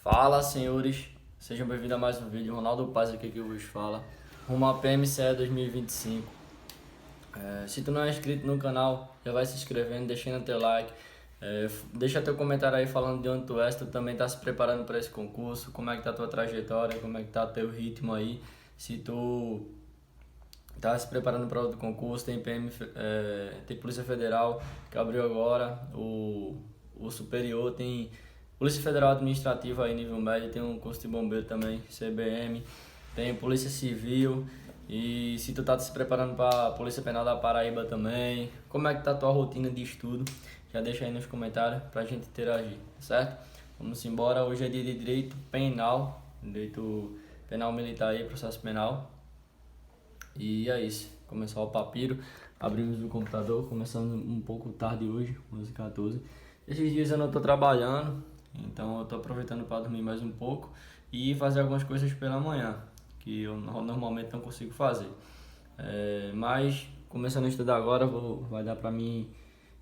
Fala, senhores, sejam bem-vindos a mais um vídeo. Ronaldo Paz aqui que eu vos fala. Rumo a PMCE 2025. Se tu não é inscrito no canal, já vai se inscrevendo, deixando teu like. Deixa teu comentário aí falando de onde tu és. Tu também tá se preparando para esse concurso. Como é que tá a tua trajetória, como é que tá teu ritmo aí. Se tu tá se preparando para outro concurso, tem tem Polícia Federal que abriu agora, o superior, tem Polícia Federal Administrativa aí nível médio, tem um curso de bombeiro também, CBM, tem Polícia Civil. E se tu tá se preparando para a Polícia Penal da Paraíba também, como é que tá a tua rotina de estudo? Já deixa aí nos comentários pra gente interagir, certo? Vamos embora, hoje é dia de direito penal militar aí, processo penal. E é isso, começar o papiro, abrimos o computador, começando um pouco tarde hoje, 11h14. Esses dias eu não estou trabalhando, então eu estou aproveitando para dormir mais um pouco e fazer algumas coisas pela manhã, que eu normalmente não consigo fazer. Mas começando a estudar agora, vai dar para mim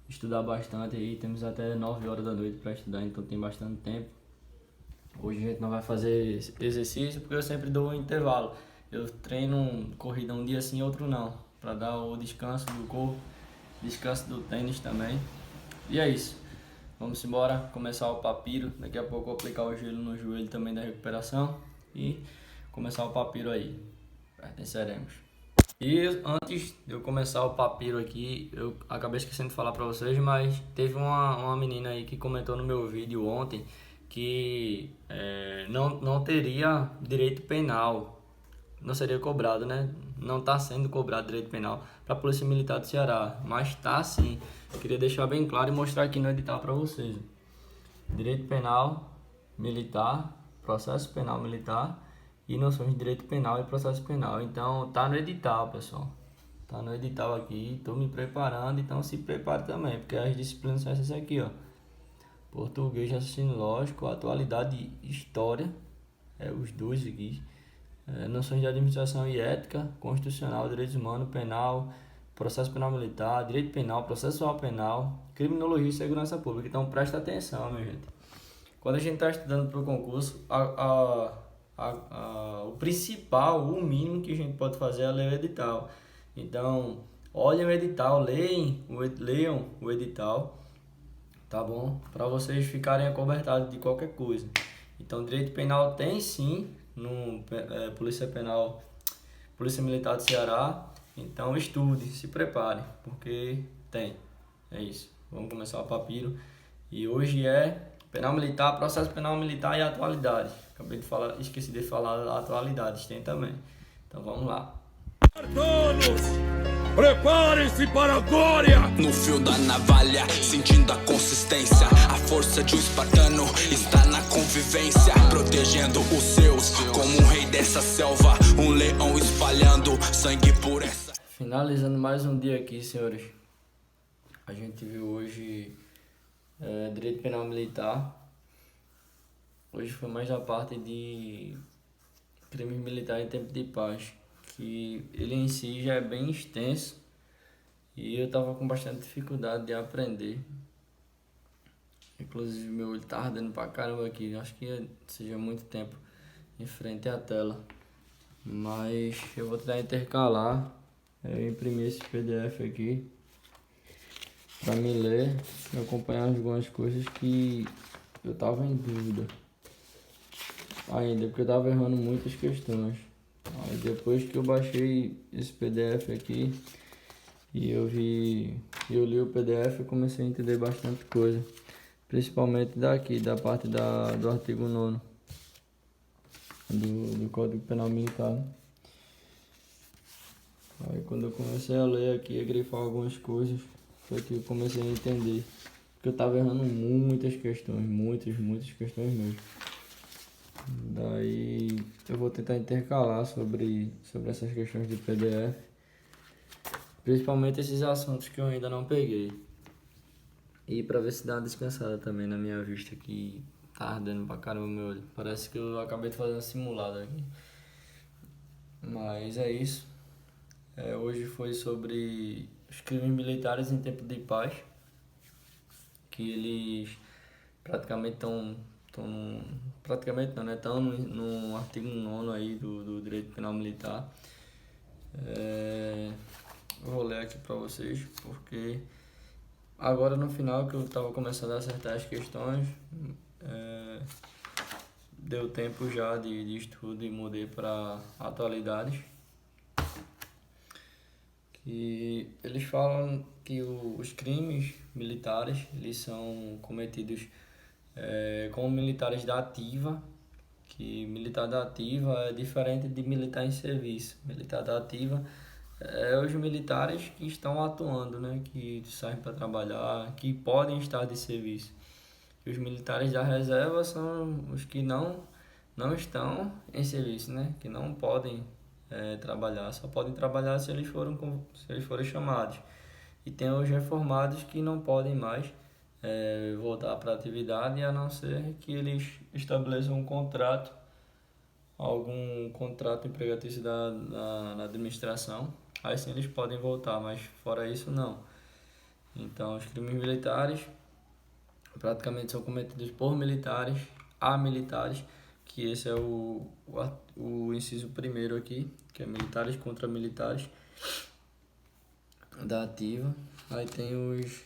estudar bastante aí, temos até 9 horas da noite para estudar, então tem bastante tempo. Hoje a gente não vai fazer exercício porque eu sempre dou um intervalo. Eu treino corrida um dia sim, outro não, para dar o descanso do corpo, descanso do tênis também. E é isso. Vamos embora, começar o papiro. Daqui a pouco eu vou aplicar o gelo no joelho também da recuperação e começar o papiro aí. Pertenceremos. E antes de eu começar o papiro aqui, eu acabei esquecendo de falar para vocês, mas teve uma menina aí que comentou no meu vídeo ontem que não teria direito penal, não seria cobrado, né? Não está sendo cobrado direito penal para a Polícia Militar do Ceará, mas está sim. Eu queria deixar bem claro e mostrar aqui no edital para vocês. Direito penal militar, processo penal militar e noções de direito penal e processo penal. Então tá no edital, pessoal. Tá no edital aqui, estou me preparando, então se prepare também, porque as disciplinas são essas aqui, ó. Português, raciocínio lógico, atualidade e história, os dois aqui. Noções de administração e ética, constitucional, direitos humanos, penal, processo penal militar, direito penal, processual penal, criminologia e segurança pública. Então presta atenção, minha gente. Quando a gente está estudando para o concurso, o principal, o mínimo que a gente pode fazer é ler o edital. Então, olhem o edital, leiam o edital, tá bom? Para vocês ficarem acobertados de qualquer coisa. Então, direito penal tem sim no Polícia Penal, Polícia Militar do Ceará. Então estude, se prepare, porque tem. É isso. Vamos começar o papiro. E hoje é penal militar, processo penal militar e atualidade. Esqueci de falar atualidades, tem também. Então vamos lá. Todos, preparem-se para a glória! No fio da navalha, sentindo a consistência. A força de um espartano está na convivência, protegendo os seus como um rei dessa selva. Um leão espalhando sangue por essa. Finalizando mais um dia aqui, senhores. A gente viu hoje direito penal militar. Hoje foi mais a parte de crimes militares em tempo de paz, que ele em si já é bem extenso e eu tava com bastante dificuldade de aprender. Inclusive meu olho tá ardendo pra caramba aqui, acho que seja muito tempo em frente à tela. Mas eu vou tentar intercalar, eu imprimi esse PDF aqui pra me ler e acompanhar algumas coisas que eu tava em dúvida ainda, porque eu tava errando muitas questões. Aí depois que eu baixei esse PDF aqui e eu li o PDF, eu comecei a entender bastante coisa, principalmente daqui, da parte do artigo 9º do Código Penal Militar. Aí quando eu comecei a ler aqui, a grifar algumas coisas, foi que eu comecei a entender, porque eu tava errando muitas questões, muitas questões mesmo. Daí eu vou tentar intercalar sobre essas questões de PDF, principalmente esses assuntos que eu ainda não peguei, e pra ver se dá uma descansada também na minha vista, que tá ardendo pra caramba o meu olho. Parece que eu acabei de fazer uma simulada aqui. Mas é isso. Hoje foi sobre os crimes militares em tempo de paz, que eles praticamente estão praticamente não, né? Estão no artigo 9º aí do Direito Penal Militar. Vou ler aqui para vocês, porque agora no final que eu estava começando a acertar as questões, deu tempo já de estudo e mudei para atualidades. Que eles falam que os crimes militares eles são cometidos com militares da ativa, que militar da ativa é diferente de militar em serviço. Militar da ativa é os militares que estão atuando, né, que saem para trabalhar, que podem estar de serviço. E os militares da reserva são os que não estão em serviço, né, que não podem trabalhar, só podem trabalhar se eles forem chamados. E tem os reformados que não podem mais voltar para a atividade, a não ser que eles estabeleçam um contrato, algum contrato empregatício na administração, aí sim eles podem voltar, mas fora isso não. Então os crimes militares praticamente são cometidos por militares a militares, que esse é o inciso 1º aqui, que é militares contra militares da ativa. Aí tem os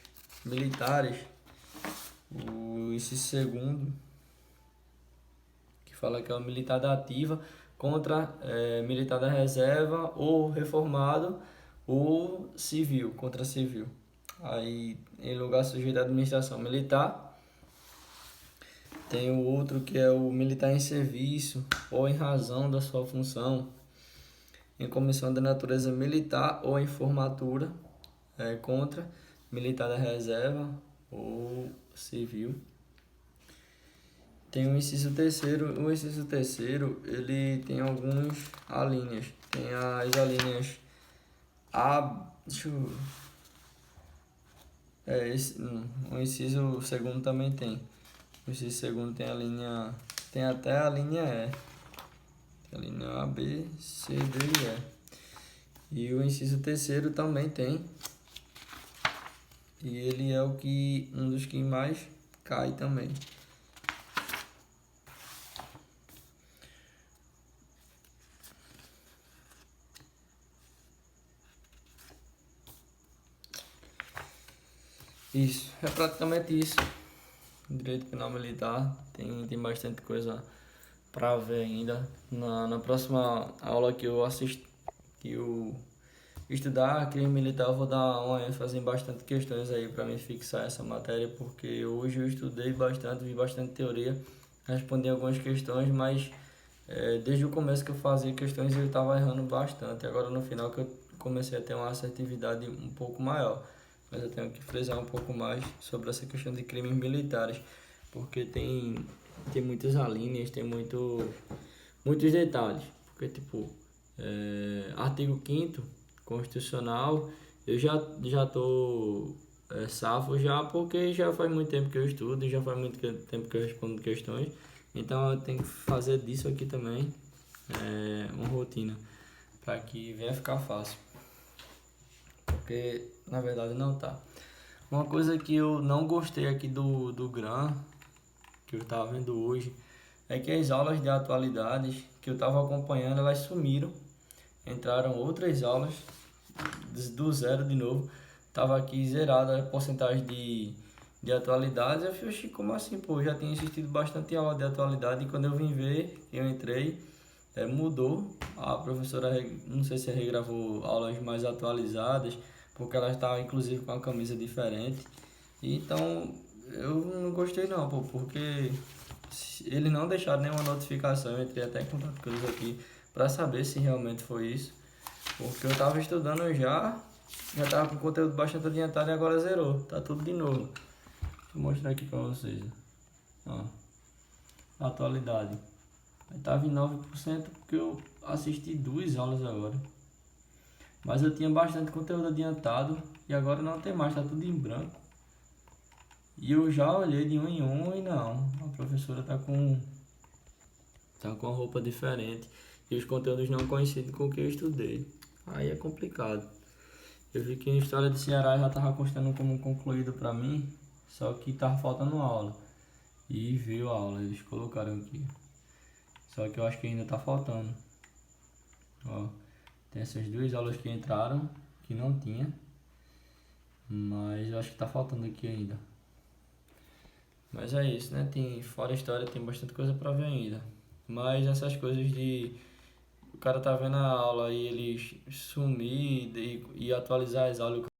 militares, o inciso 2º, que fala que é o militar da ativa contra militar da reserva, ou reformado, ou civil, contra civil. Aí, em lugar sujeito à administração militar, tem o outro que é o militar em serviço ou em razão da sua função, em comissão de natureza militar ou em formatura, contra militar da reserva ou civil. Tem o inciso 3º. O inciso 3º, ele tem algumas alíneas. Tem as alíneas A... o inciso 2º também tem. O inciso 2º tem a linha... Tem até a linha E. Tem a linha A, B, C, D e E. E o inciso 3º também tem. E ele é um dos que mais cai também. Isso, é praticamente isso. Direito Penal Militar tem bastante coisa para ver ainda. Na próxima aula que eu estudar crime militar, eu vou dar uma ênfase em bastante questões aí para me fixar essa matéria, porque hoje eu estudei bastante, vi bastante teoria, respondi algumas questões, mas desde o começo que eu fazia questões eu estava errando bastante. Agora no final que eu comecei a ter uma assertividade um pouco maior. Mas eu tenho que frisar um pouco mais sobre essa questão de crimes militares, porque tem muitas alíneas, tem muitos detalhes. Porque, tipo, artigo 5º constitucional, eu já tô safo já, porque já faz muito tempo que eu estudo, já faz muito tempo que eu respondo questões, então eu tenho que fazer disso aqui também uma rotina, para que venha ficar fácil. Porque na verdade não tá. Uma coisa que eu não gostei aqui do GRAN, que eu tava vendo hoje, é que as aulas de atualidades que eu tava acompanhando, elas sumiram. Entraram outras aulas do zero de novo. Tava aqui zerada a porcentagem de atualidades. Eu falei, como assim, pô? Eu já tinha assistido bastante aula de atualidade e quando eu vim ver, eu entrei, mudou. A professora, não sei se regravou aulas mais atualizadas, porque ela estava inclusive com uma camisa diferente. Então eu não gostei não, pô, porque eles não deixaram nenhuma notificação. Eu entrei até em contato com eles aqui para saber se realmente foi isso, porque eu estava estudando já estava com conteúdo bastante adiantado e agora zerou, tá tudo de novo. Deixa eu mostrar aqui para vocês, ó, atualidade. Estava em 9% porque eu assisti 2 aulas agora. Mas eu tinha bastante conteúdo adiantado e agora não tem mais, tá tudo em branco. E eu já olhei de um em um e não, a professora tá com uma roupa diferente e os conteúdos não coincidem com o que eu estudei. Aí é complicado. Eu vi que a história de Ceará já tava constando como concluído para mim, só que tava faltando aula. e viu a aula, eles colocaram aqui. Só que eu acho que ainda tá faltando. Ó, tem essas duas aulas que entraram, que não tinha. Mas eu acho que tá faltando aqui ainda. Mas é isso, né? Fora a história, tem bastante coisa pra ver ainda. Mas essas coisas de o cara tá vendo a aula e ele sumir e atualizar as aulas.